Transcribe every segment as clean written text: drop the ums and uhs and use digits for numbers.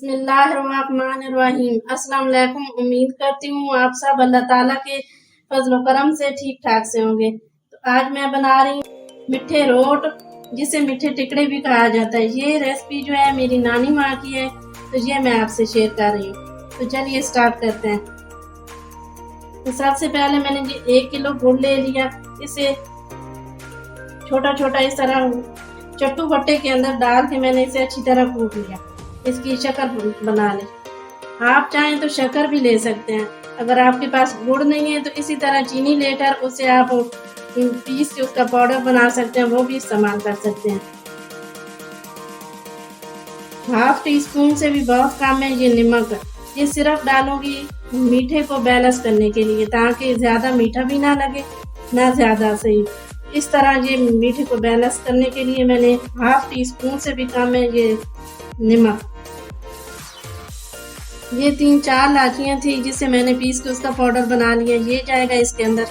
बिस्मिल्लाहिर्रहमानिर्रहीम। अस्सलाम वालेकुम। उम्मीद करती हूँ आप सब अल्लाह ताला के फजल करम से ठीक ठाक से होंगे। तो आज मैं बना रही हूँ मिठे रोट, जिसे मिठे टिकड़े भी कहा जाता है। ये रेसिपी जो है मेरी नानी माँ की है, तो ये मैं आपसे शेयर कर रही हूँ। तो चलिए स्टार्ट करते हैं। तो सबसे पहले मैंने ये 1 किलो गुड़ ले लिया। इसे छोटा छोटा इस तरह चट्टू भट्टे के अंदर डाल के मैंने इसे अच्छी तरह कूट लिया। इसकी शक्कर बना लें। आप चाहें तो शक्कर भी ले सकते हैं। अगर आपके पास गुड़ नहीं है तो इसी तरह चीनी लेकर उसे आप पीस के उसका पाउडर बना सकते हैं, वो भी इस्तेमाल कर सकते हैं। 1/2 टीस्पून से भी बहुत कम है ये नमक। ये सिर्फ डालूंगी मीठे को बैलेंस करने के लिए, ताकि ज़्यादा मीठा भी ना लगे ना ज़्यादा सही। इस तरह ये मीठे को बैलेंस करने के लिए मैंने 1/2 टीस्पून से भी कम है ये नमक। ये 3-4 इलायचियाँ थी जिसे मैंने पीस के उसका पाउडर बना लिया। ये जाएगा इसके अंदर।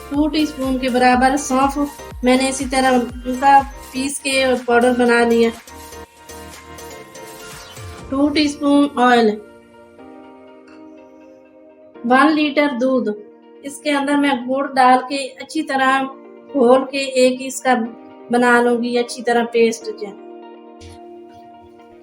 2 टीस्पून के बराबर सौंफ मैंने इसी तरह उनका पीस के पाउडर बना लिया। 2 टीस्पून ऑयल, 1 लीटर दूध। इसके अंदर मैं गुड़ डाल के अच्छी तरह घोल के एक इसका बना लूंगी अच्छी तरह पेस्ट।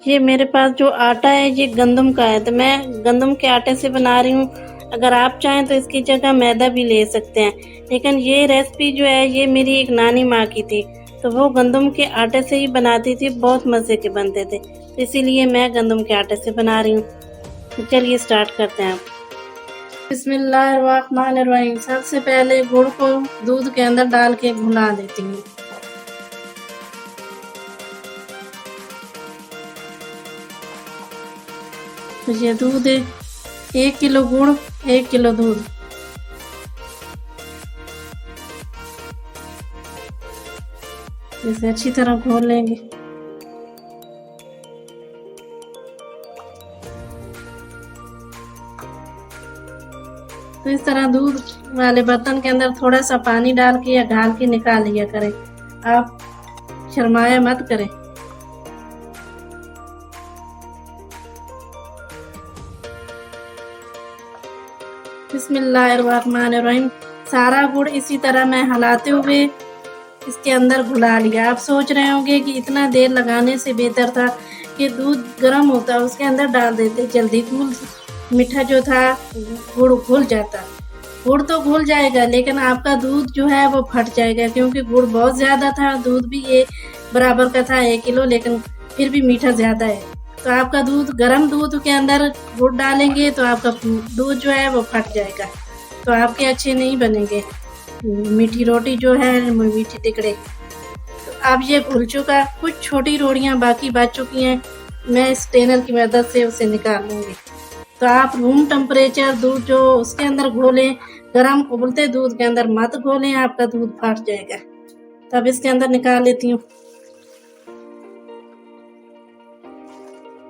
ये मेरे पास जो आटा है ये गंदम का है, तो मैं गंदम के आटे से बना रही हूँ। अगर आप चाहें तो इसकी जगह मैदा भी ले सकते हैं, लेकिन ये रेसिपी जो है ये मेरी एक नानी माँ की थी, तो वो गंदम के आटे से ही बनाती थी, बहुत मज़े के बनते थे, तो इसीलिए मैं गंदम के आटे से बना रही हूँ। तो चलिए स्टार्ट करते हैं। बिस्मिल्लाहिर्रहमानिर्रहीम। सबसे पहले गुड़ को दूध के अंदर डाल के घुला देती हूँ। तो ये दूध है 1 किलो गुड़ 1 किलो दूध। इसे अच्छी तरह घोल लेंगे। तो इस तरह दूध वाले बर्तन के अंदर थोड़ा सा पानी डाल के या ढाल के निकाल लिया करें, आप शर्माया मत करें। बिस्मिल्लाहिर्रहमानिर्रहीम। सारा गुड़ इसी तरह मैं हिलाते हुए इसके अंदर घुला लिया। आप सोच रहे होंगे कि इतना देर लगाने से बेहतर था कि दूध गर्म होता उसके अंदर डाल देते, जल्दी मीठा जो था गुड़ घुल जाता। गुड़ तो घुल जाएगा लेकिन आपका दूध जो है वो फट जाएगा, क्योंकि गुड़ बहुत ज़्यादा था, दूध भी ये बराबर का था 1 किलो, लेकिन फिर भी मीठा ज़्यादा है। तो आपका दूध गर्म दूध के अंदर गुड़ डालेंगे तो आपका दूध जो है वो फट जाएगा, तो आपके अच्छे नहीं बनेंगे मीठी रोटी जो है, मीठी टिकड़े। तो अब ये घुल चुका। कुछ छोटी रोटियां बाकी बच चुकी हैं, मैं इस टेनर की मदद से उसे निकाल लूँगी। तो आप रूम टेम्परेचर दूध जो उसके अंदर घोलें, गर्म उबलते दूध के अंदर मत घोलें, आपका दूध फट जाएगा। तब इसके अंदर निकाल लेती हूँ।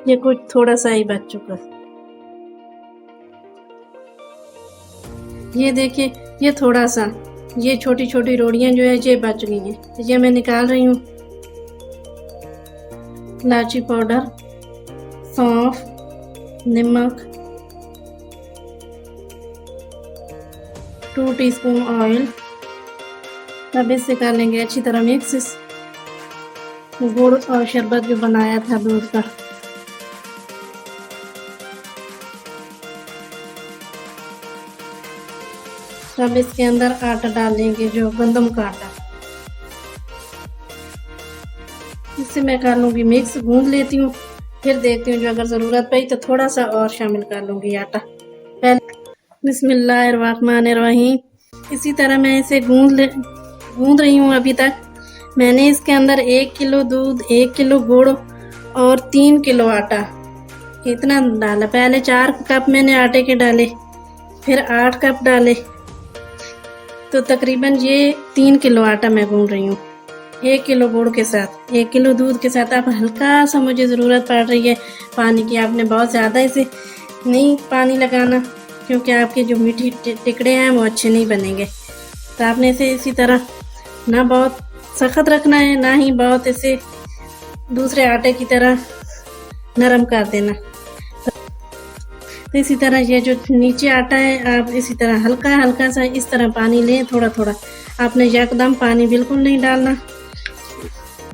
ये कुछ थोड़ा सा ही बच चुका। ये देखिए, ये थोड़ा सा, ये छोटी छोटी रोटियां जो है ये बच गई हैं, तो ये मैं निकाल रही हूँ। इलायची पाउडर, सौंफ, नमक, 2 टीस्पून ऑयल। अब इसे कर लेंगे अच्छी तरह मिक्स। गुड़ और शरबत जो बनाया था दूध का, अब इसके अंदर आटा डालेंगे जो गंदम का आटा। इससे मैं कर लूँगी मिक्स, गूंद लेती हूँ, फिर देखती हूँ जो अगर ज़रूरत पड़ी तो थोड़ा सा और शामिल कर लूँगी आटा। पहले बिस्मिल्लाहिर्रहमानिर्रहीम। इसी तरह मैं इसे गूंद रही हूँ। अभी तक मैंने इसके अंदर 1 किलो दूध, 1 किलो गुड़ और 3 किलो आटा इतना डाला। पहले 4 कप मैंने आटे के डाले, फिर 8 कप डाले, तो तकरीबन ये 3 किलो आटा मैं गूंद रही हूँ 1 किलो गुड़ के साथ, 1 किलो दूध के साथ। अब हल्का सा मुझे ज़रूरत पड़ रही है पानी की। आपने बहुत ज़्यादा इसे नहीं पानी लगाना, क्योंकि आपके जो मीठी टिकड़े हैं वो अच्छे नहीं बनेंगे। तो आपने इसे इसी तरह ना बहुत सख्त रखना है, ना ही बहुत इसे दूसरे आटे की तरह नरम कर देना। तो इसी तरह ये जो नीचे आटा है, आप इसी तरह हल्का हल्का सा इस तरह पानी लें, थोड़ा थोड़ा। आपने एकदम पानी बिल्कुल नहीं डालना,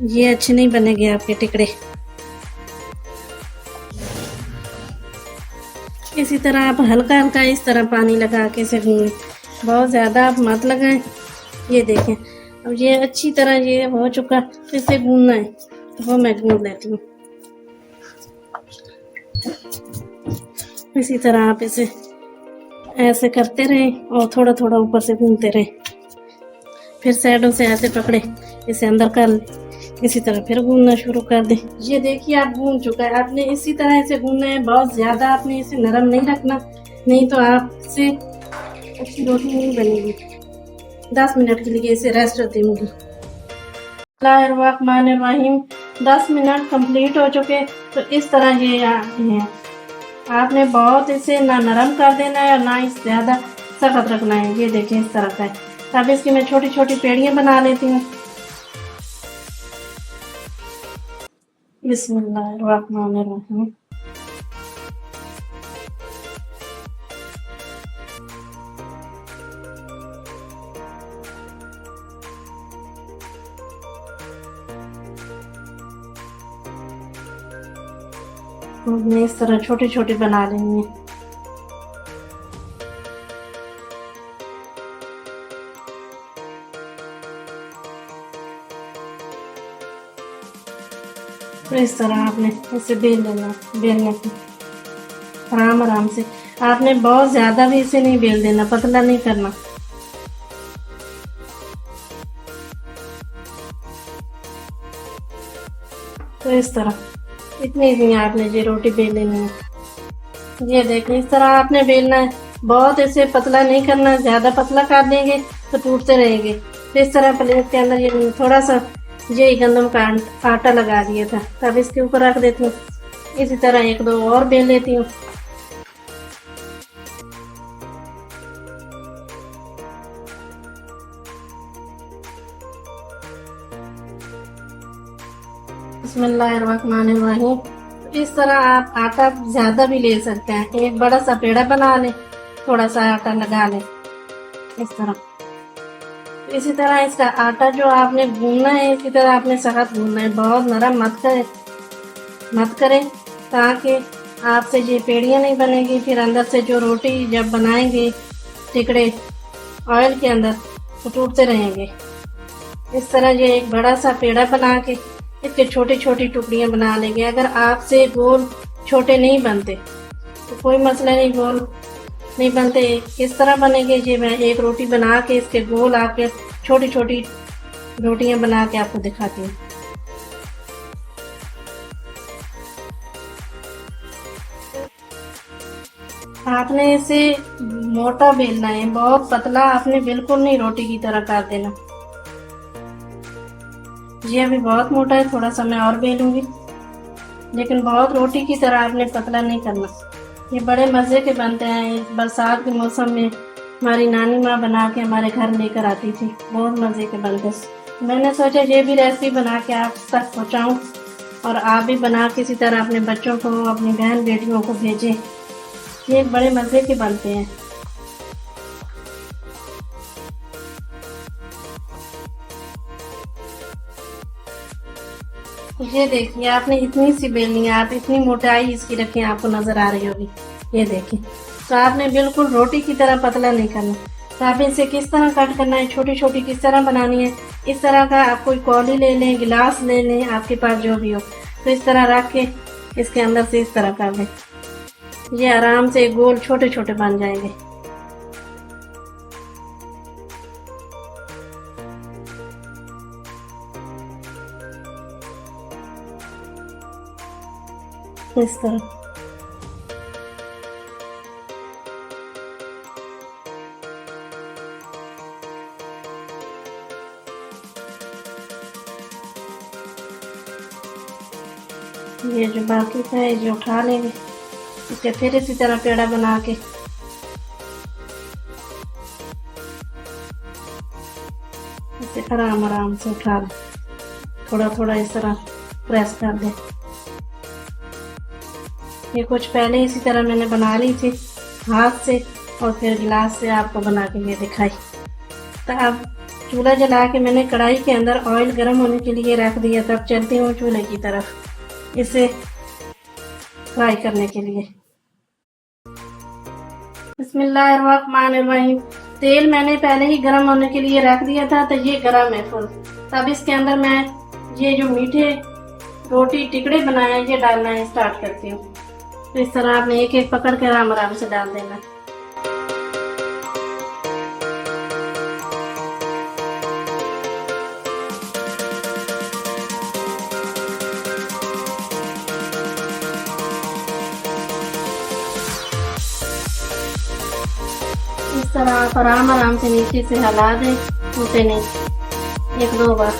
ये अच्छे नहीं बनेंगे आपके टिकड़े। इसी तरह आप हल्का हल्का इस तरह पानी लगा के इसे गूंदें, बहुत ज़्यादा आप मत लगाएं। ये देखें, अब ये अच्छी तरह ये हो चुका, तो इसे गूंदना है, तो वो मैं गूंद लेती हूँ। इसी तरह आप इसे ऐसे करते रहें और थोड़ा थोड़ा ऊपर से गूंदते रहें। फिर साइडों से ऐसे पकड़े, इसे अंदर कर लें, इसी तरह फिर गूंदना शुरू कर दें। ये देखिए आप गूंद चुका है। आपने इसी तरह इसे गूंदना है, बहुत ज़्यादा आपने इसे नरम नहीं रखना, नहीं तो आपसे अच्छी रोटी नहीं बनेगी। 10 मिनट के लिए इसे रेस्ट दूंगी। बिस्मिल्लाहिर्रहमानिर्रहीम। 10 मिनट कंप्लीट हो चुके, तो इस तरह ये हैं। आपने बहुत इसे ना नरम कर देना है और ना इस ज़्यादा सख्त रखना है। ये देखिए इस तरह का है। अब इसकी मैं छोटी छोटी पेड़ियाँ बना लेती हूँ। बिस्मिल्लाहिर्रहमानिर्रहीम। हमने इस तरह छोटी छोटी बना लेनी है। तो इस तरह आपने इसे बेल लेना, बेलने की आराम आराम से। आपने बहुत ज़्यादा भी इसे नहीं बेल देना, पतला नहीं करना। तो इस तरह इतनी ही आपने ये रोटी बेल लेनी है। ये देखिए इस तरह आपने बेलना है, बहुत इसे पतला नहीं करना, ज़्यादा पतला कर देंगे तो टूटते रहेंगे। तो इस तरह प्लेट के अंदर ये थोड़ा सा ये गंदम का आटा लगा दिया था, तब इसके ऊपर रख देती हूँ। इसी तरह एक दो और बेल लेती हूँ। बिस्मिल्लाहिर्रहमानिर्रहीम। इस तरह आप आटा ज़्यादा भी ले सकते हैं। एक बड़ा सा पेड़ा बना लें, थोड़ा सा आटा लगा लें इस तरह। इसी तरह इसका आटा जो आपने गूंदना है, इसी तरह आपने सख्त गूंदना है, बहुत नरम मत करें, ताकि आपसे ये पेड़ियाँ नहीं बनेगी। फिर अंदर से जो रोटी जब बनाएंगे टिकड़े ऑयल के अंदर, तो टूटते रहेंगे। इस तरह ये एक बड़ा सा पेड़ा बना के इसके छोटी छोटी टुकड़ियाँ बना लेंगे। अगर आपसे गोल छोटे नहीं बनते तो कोई मसला नहीं, गोल नहीं बनते किस तरह बनेंगे। ये मैं एक रोटी बना के इसके गोल आके छोटी छोटी रोटियां बना के आपको दिखाती हूँ। आपने इसे मोटा बेलना है, बहुत पतला आपने बिल्कुल नहीं रोटी की तरह कर देना। ये अभी बहुत मोटा है, थोड़ा सा मैं और बेलूंगी, लेकिन बहुत रोटी की तरह आपने पतला नहीं करना। ये बड़े मज़े के बनते हैं। बरसात के मौसम में हमारी नानी माँ बना के हमारे घर लेकर आती थी, बहुत मज़े के बनते। मैंने सोचा ये भी रेसिपी बना के आप तक पहुँचाऊँ और आप भी बना के इसी तरह अपने बच्चों को, अपनी बहन बेटियों को भेजें। ये बड़े मज़े के बनते हैं। ये देखिए आपने इतनी सी बेलनी है, आप इतनी मोटाई इसकी रखें, आपको नज़र आ रही होगी। ये देखिए, तो आपने बिल्कुल रोटी की तरह पतला नहीं करना। तो आप इसे किस तरह कट करना है, छोटी छोटी किस तरह बनानी है, इस तरह का आप कोई कौली ले लें, गिलास ले लें, आपके पास जो भी हो, तो इस तरह रख के इसके अंदर से इस तरह कर दें। ये आराम से गोल छोटे छोटे बन जाएंगे। इस तरह ये जो बाकी था ये जो उठा लेंगे, इसे फिर इसी तरह पेड़ा बना के इसे आराम आराम से उठा लें, थोड़ा थोड़ा इस तरह प्रेस कर दें। ये कुछ पहले इसी तरह मैंने बना ली थी हाथ से और फिर गिलास से आपको बना के ये दिखाई। तो अब चूल्हा जला के मैंने कढ़ाई के अंदर ऑयल गर्म होने के लिए रख दिया। तब चलती हूँ चूल्हे की तरफ इसे फ्राई करने के लिए। बिस्मिल्लाहिर्रहमानिर्रहीम। तेल मैंने पहले ही गर्म होने के लिए रख दिया था, तो ये गर्म है फुल। तब इसके अंदर मैं ये जो मीठे रोटी टिकड़े बनाए हैं ये डालना है स्टार्ट करती हूँ। तो इस तरह आपने एक एक पकड़ कर आराम आराम से डाल देना। इस तरह आप आराम से नीचे से हिला दें, टूटे नहीं। एक दो बार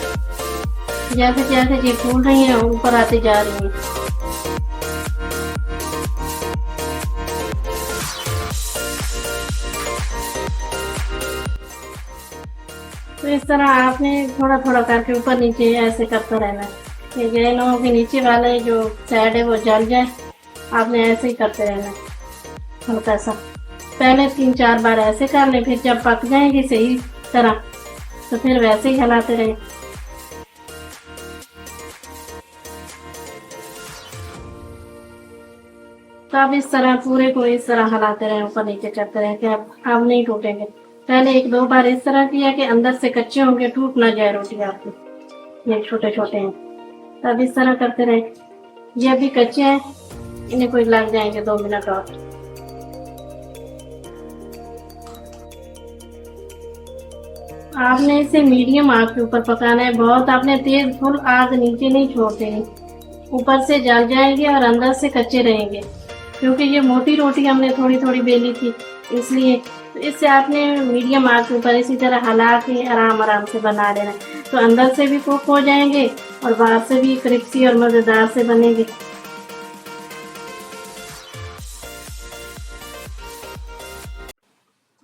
जैसे जैसे ये फूल रही है ऊपर आती जा रही है। तो इस तरह आपने थोड़ा थोड़ा करके ऊपर नीचे ऐसे करते रहना है। ये ना हो कि नीचे वाले जो साइड है वो जल जाए। आपने ऐसे ही करते रहना है हल्का सा। पहले 3-4 बार ऐसे कर लें, फिर जब पक जाएंगे सही तरह तो फिर वैसे ही हिलाते रहें। तो अब इस तरह पूरे को इस तरह हिलाते रहें, ऊपर नीचे करते रहें कि अब नहीं टूटेंगे। पहले 1-2 बार इस तरह किया कि अंदर से कच्चे होंगे, टूट ना जाए रोटी आपकी। ये छोटे छोटे हैं, तब इस तरह करते रहें। ये अभी कच्चे हैं, इन्हें कोई लग जाएंगे 2 मिनट और। आपने इसे मीडियम आग के ऊपर पकाना है। बहुत आपने तेज फुल आग नीचे नहीं छोड़ते हैं, ऊपर से जल जाएंगे और अंदर से कच्चे रहेंगे। क्योंकि ये मोटी रोटी हमने थोड़ी थोड़ी बेली थी इसलिए। तो इससे आपने मीडियम आग के ऊपर इसी तरह हिला के आराम आराम से बना लेना, तो अंदर से भी कुक हो जाएंगे और बाहर से भी क्रिस्पी और मज़ेदार से बनेंगे।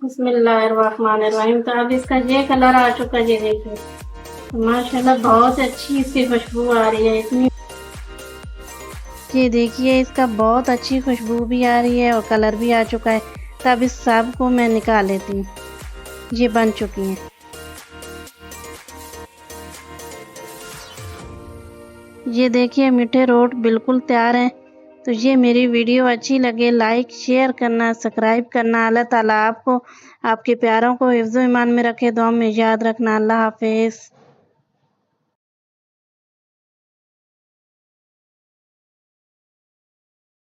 बिस्मिल्लाहिर्रहमानिर्रहीम। तो अब इसका ये कलर आ चुका है, ये देखिए माशाल्लाह बहुत अच्छी इसकी खुशबू आ रही है। इतनी ये देखिए इसका बहुत अच्छी खुशबू भी आ रही है और कलर भी आ चुका है। तब इस सब को मैं निकाल लेती हूँ, ये बन चुकी हैं। ये देखिए मीठे रोट बिल्कुल तैयार हैं। तो ये मेरी वीडियो अच्छी लगे लाइक शेयर करना, सब्सक्राइब करना। अल्लाह ताला आपको आपके प्यारों को हिफ्ज़-ओ-ईमान में रखे, दुआ में याद रखना। अल्लाह हाफिज़।